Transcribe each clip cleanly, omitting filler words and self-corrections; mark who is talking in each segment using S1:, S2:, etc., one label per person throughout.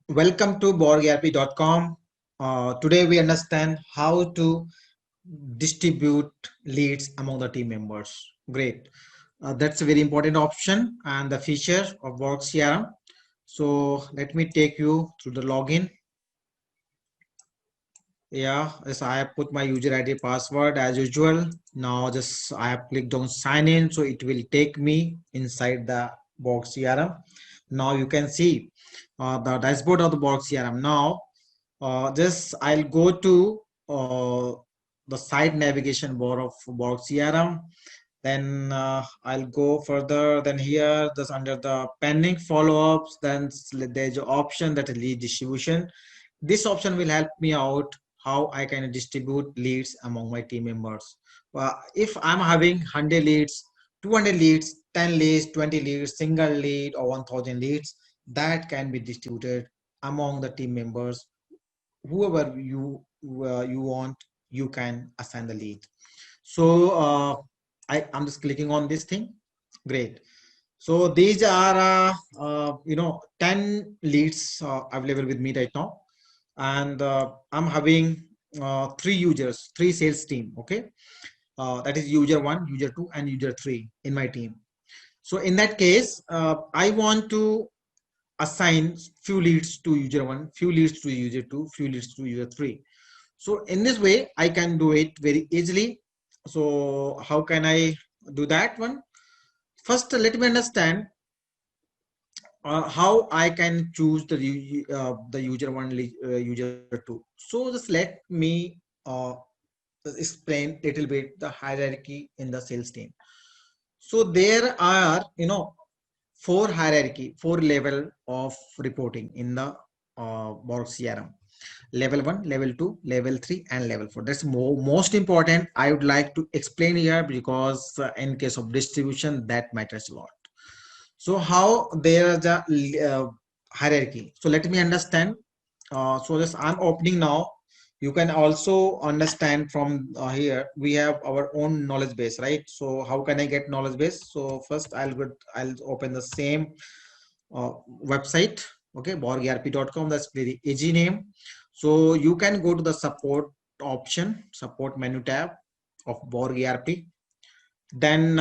S1: Welcome to borgrp.com. Today we understand how to distribute leads among the team members. Great. That's a very important option and the feature of Borg CRM. So let me take you through the login. Yeah, yes, I have put my user ID password as usual. Now just I have clicked on sign in, so it will take me inside the Box CRM. Now you can see the dashboard of the Box CRM. Now just I'll go to the site navigation bar of Box CRM. Then I'll go further. Then here, this under the pending follow-ups, then there's an option that is lead distribution. This option will help me out how I can distribute leads among my team members. If I'm having 100 leads, 200 leads, 10 leads, 20 leads, single lead or 1000 leads, that can be distributed among the team members. Whoever you want, you can assign the lead. So I'm just clicking on this thing. Great. So these are 10 leads available with me right now, and I'm having three users, three sales team. Okay, that is user one, user two, and user three in my team. So in that case, I want to assign few leads to user one, few leads to user two, few leads to user three. So in this way, I can do it very easily. So how can I do that one? First, let me understand how I can choose the user one, user two. So just let me explain little bit the hierarchy in the sales team. So there are four hierarchy, four level of reporting in the Borg CRM. Level 1, level 2, level 3, and level 4. That's most important. I would like to explain here because in case of distribution, that matters a lot. So how there is a hierarchy. So let me understand. So this I'm opening now. You can also understand from here we have our own knowledge base, right? So how can I get knowledge base? So first I'll open the same website. Okay, borgrp.com. That's very easy name. So you can go to the support option, support menu tab of Borg ERP. Then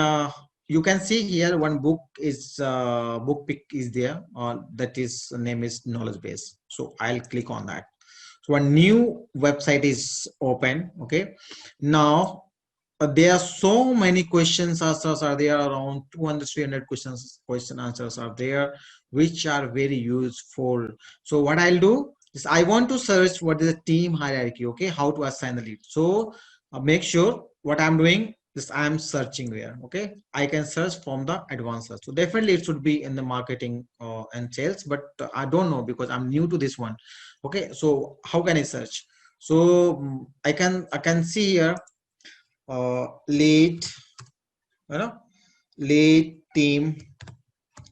S1: you can see here one book is book pick is there. That is name is knowledge base. So I'll click on that. So a new website is open. Okay, now there are so many questions answers are there, around 200 300 question answers are there, which are very useful. So what I'll do is I want to search what is the team hierarchy. Okay, how to assign the lead. So make sure what I'm doing is I'm searching there. Okay, I can search from the advanced search. So definitely it should be in the marketing and sales, but I don't know because I'm new to this one. Okay, so how can I search? So I can see here lead, lead team.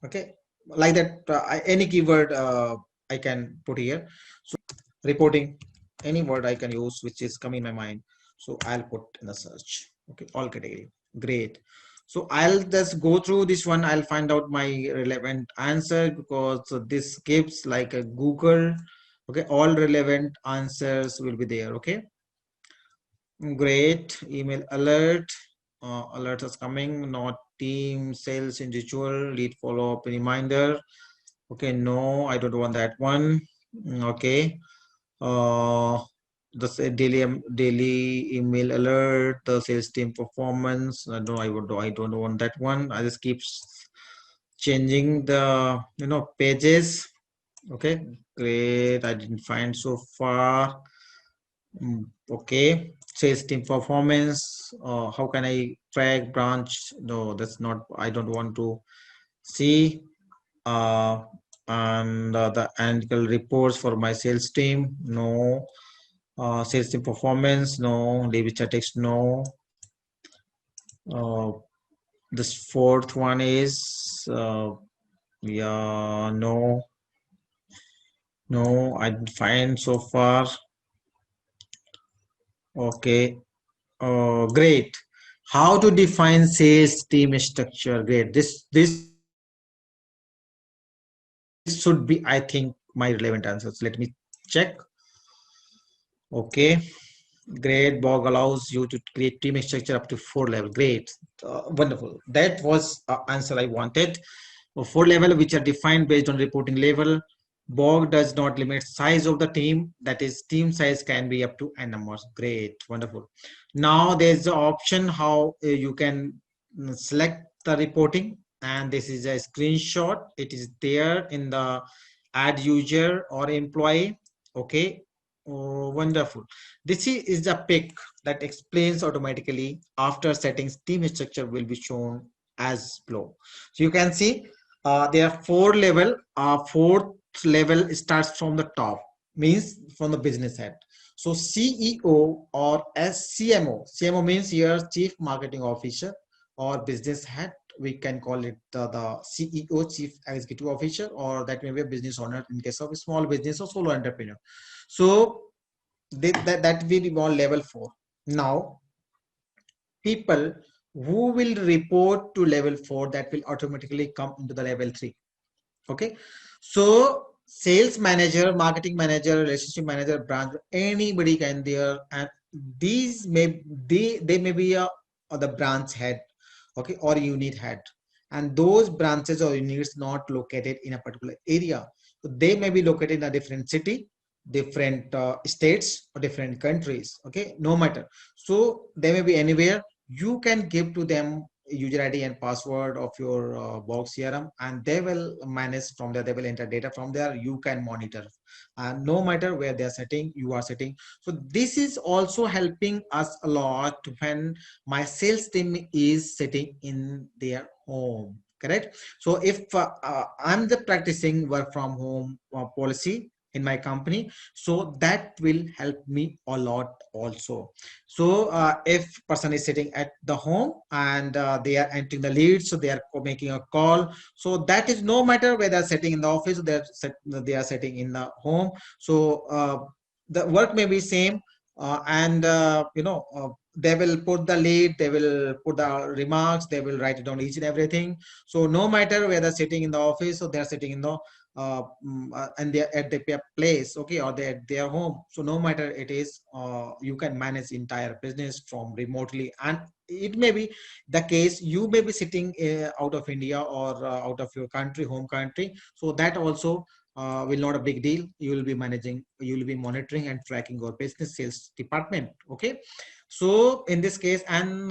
S1: Okay, like that. Any keyword I can put here. So reporting, any word I can use which is coming in my mind. So I'll put in the search. Okay, all category. Great. So I'll just go through this one. I'll find out my relevant answer because this gives like a Google. Okay, all relevant answers will be there. Okay, great. Email alert. Alert is coming. Not team, sales, individual, lead follow-up, reminder. Okay, no, I don't want that one. Okay. The daily email alert, the sales team performance. No, I don't want that one. I just keep changing the pages. Okay, great. I didn't find so far. Okay, sales team performance. How can I track branch? No, that's not. I don't want to see. And the analytical reports for my sales team. No. Sales team performance. No. Daily statistics. No. Uh, this fourth one is yeah. No. No. I didn't find so far. Okay. Great. How to define sales team structure? Great. This should be, I think, very easy. my relevant answers. Let me check. Okay, great. Borg allows you to create team structure up to 4 level. Great, wonderful. That was answer I wanted. 4 level which are defined based on reporting level. Borg does not limit size of the team. That is, team size can be up to n numbers. Great, wonderful. Now there's the option how you can select the reporting, and this is a screenshot. It is there in the add user or employee. Okay, oh, wonderful. This is the pic that explains automatically after settings. Team structure will be shown as below. So you can see there are 4 level. Fourth level starts from the top, means from the business head. So CEO or SCMO. CMO means here Chief Marketing Officer or business head. We can call it the CEO, Chief Executive Officer, or that may be a business owner in case of a small business or solo entrepreneur. So that will be on level 4. Now people who will report to level 4, that will automatically come into the level 3. Okay, so sales manager, marketing manager, relationship manager, branch, anybody can there, and these may they may be the branch head, okay, or unit head, and those branches or units not located in a particular area. So they may be located in a different city, different states, or different countries. Okay, no matter. So they may be anywhere. You can give to them user ID and password of your Box CRM, and they will manage from there. They will enter data from there. You can monitor, and no matter where they are setting, you are setting. So this is also helping us a lot when my sales team is sitting in their home. Correct. So if I'm the practicing work from home policy in my company, so that will help me a lot also. So if person is sitting at the home and they are entering the lead, so they are making a call. So that is no matter whether they're sitting in the office or they are sitting in the home. So the work may be same, and they will put the lead, they will put the remarks, they will write it down each and everything. So no matter whether sitting in the office or they're sitting in the and they're at their place, okay, or they're at their home. So no matter it is, you can manage entire business from remotely. And it may be the case you may be sitting out of India or out of your country, home country. So that also will not a big deal. You will be managing, you will be monitoring and tracking your business sales department. Okay, so in this case, and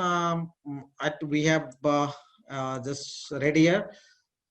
S1: we have just read here,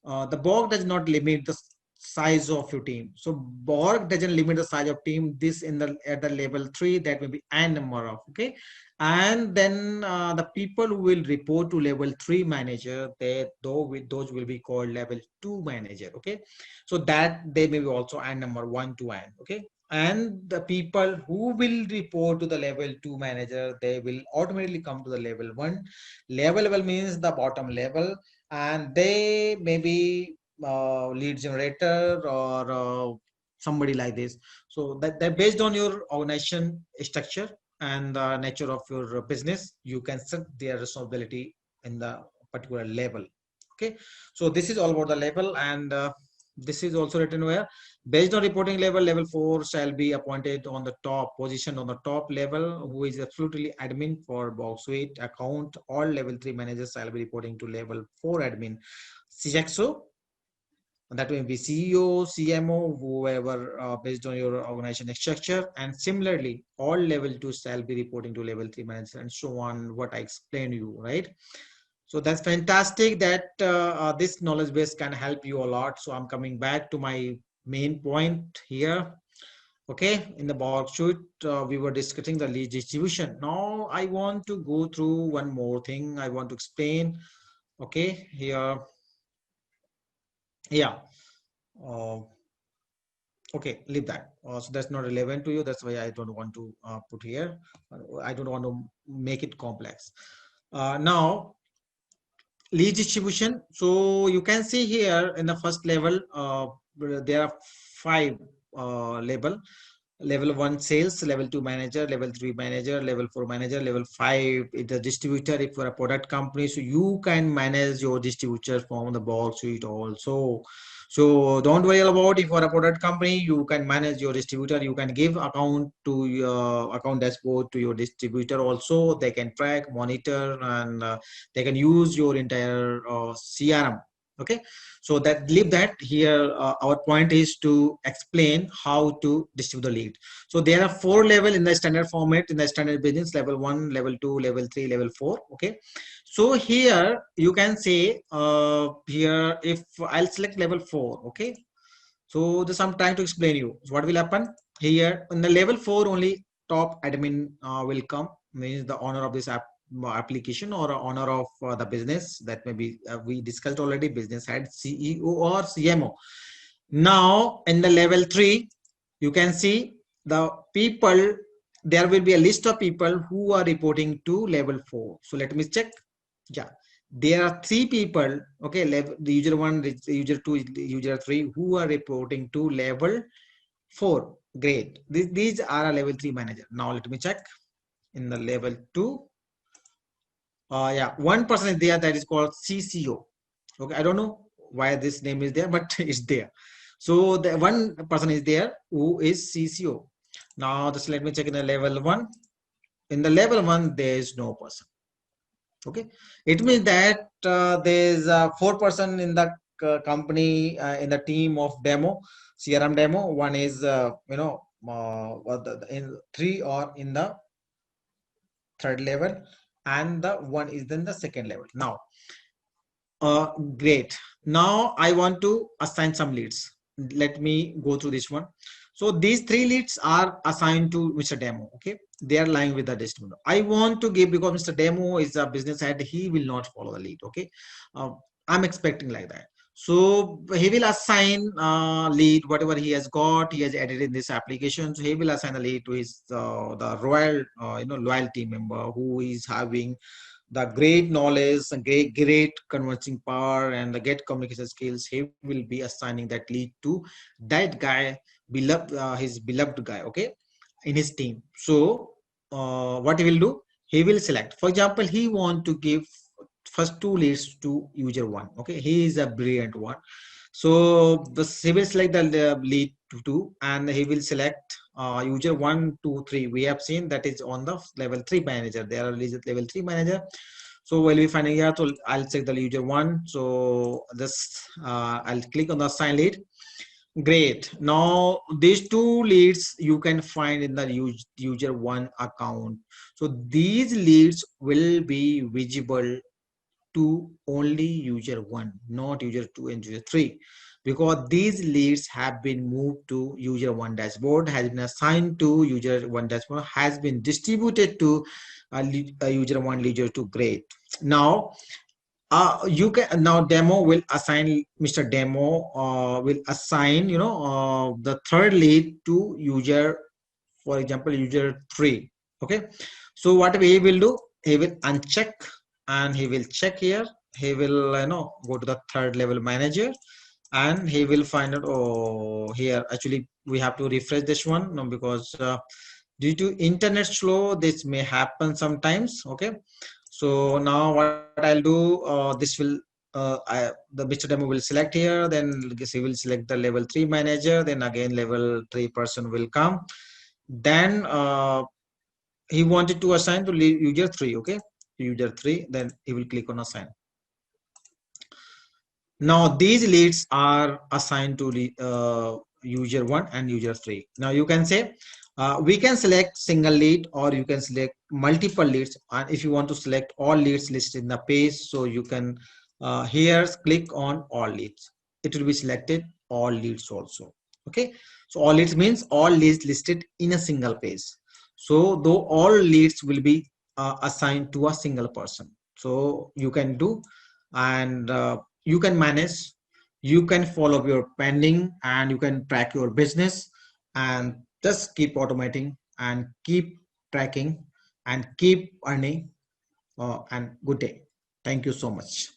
S1: the Borg does not limit the size of your team. So Borg doesn't limit the size of team. This in the at the level 3, that will be n number of. Okay, and then the people who will report to level 3 manager, they those will be called level 2 manager. Okay, so that they may be also n number 1 to n. Okay, and the people who will report to the level 2 manager, they will automatically come to the level 1. Level means the bottom level, and they may be lead generator or somebody like this. So that based on your organization structure and the nature of your business, you can set their responsibility in the particular level. Okay, so this is all about the level, and this is also written where based on reporting level, level 4 shall be appointed on the top position on the top level, who is absolutely admin for Box Suite account. All level 3 managers shall be reporting to level 4 admin CXO. That will be CEO, CMO, whoever, based on your organization structure. And similarly, all level 2 shall be reporting to level 3 manager, and so on, what I explained you, right? So that's fantastic that this knowledge base can help you a lot. So I'm coming back to my main point here. Okay, in the box shoot, we were discussing the lead distribution. Now I want to go through one more thing I want to explain. Okay, here, yeah. Uh, okay, leave that. So that's not relevant to you. That's why I don't want to put here. I don't want to make it complex. Now, lead distribution. So you can see here in the first level, there are 5 level. Level 1 sales, level 2 manager, level 3 manager, level 4 manager, level 5 is the distributor if you're a product company. So you can manage your distributor from the Box Suite also. So don't worry about if you are a product company, you can manage your distributor. You can give account to your account dashboard to your distributor also. They can track, monitor, and they can use your entire CRM. Okay, so that leave that here. Our point is to explain how to distribute the lead. So there are 4 levels in the standard format in the standard business: level 1, level 2, level 3, level 4. Okay, so here you can say here if I'll select level 4. Okay, so this I'm trying to explain you. So what will happen here in the level 4, only top admin will come, means the owner of this application or owner of the business. That may be we discussed already, business head, CEO or CMO. Now in the level 3, you can see the people, there will be a list of people who are reporting to level 4. So let me check. Yeah, there are 3 people. Okay, level the user 1, the user 2, the user 3, who are reporting to level 4. Great, these are a level 3 manager. Now let me check in the level 2. Yeah, one person is there, that is called CCO. Okay, I don't know why this name is there, but it's there. So the one person is there who is CCO. Now just let me check in the level 1. In the level 1, there is no person. Okay, it means that there's 4 person in the company, in the team of demo, CRM demo. One is in 3 or in the third level, and the one is in the second level. Now great, now I want to assign some leads. Let me go through this one. So these 3 leads are assigned to Mr. Demo. Okay, they are lying with the distributor. I want to give, because Mr. Demo is a business head, he will not follow the lead. Okay, uh, I'm expecting like that. So he will assign lead, whatever he has got, he has added in this application. So he will assign a lead to his the royal loyalty member who is having the great knowledge and great conversing power and the great communication skills. He will be assigning that lead to that guy, beloved, his beloved guy. Okay, in his team. So what he will do, he will select, for example, he want to give first 2 leads to user 1. Okay, he is a brilliant one. So he will select the lead to 2, and he will select user 1, 2, 3. We have seen that is on the level 3 manager. There are level 3 manager. So we'll be finding here. So I'll check the user 1. So this I'll click on the assign lead. Great. Now these 2 leads you can find in the user 1 account. So these leads will be visible to only user 1, not user 2 and user 3, because these leads have been moved to user 1 dashboard, has been assigned to user 1 dashboard, has been distributed to user 1, user 2. Great. Now you can, now demo will assign, Mr. Demo will assign the third lead to user, for example, user 3. Okay, so what he will do, he will uncheck and he will check here. He will go to the third level manager, and he will find out, oh, here actually we have to refresh this one, no, because due to internet slow, this may happen sometimes. Okay, so now what I'll do, this will the Mr. Demo will select here, then he will select the level 3 manager, then again level 3 person will come. Then he wanted to assign to user 3. Okay, user 3, then he will click on assign. Now these leads are assigned to user 1 and user 3. Now you can say we can select single lead, or you can select multiple leads, and if you want to select all leads listed in the page, so you can here click on all leads. It will be selected all leads also. Okay, so all leads means all leads listed in a single page. So though all leads will be assigned to a single person, so you can do, and you can manage, you can follow your pending, and you can track your business, and just keep automating and keep tracking and keep earning. And good day. Thank you so much.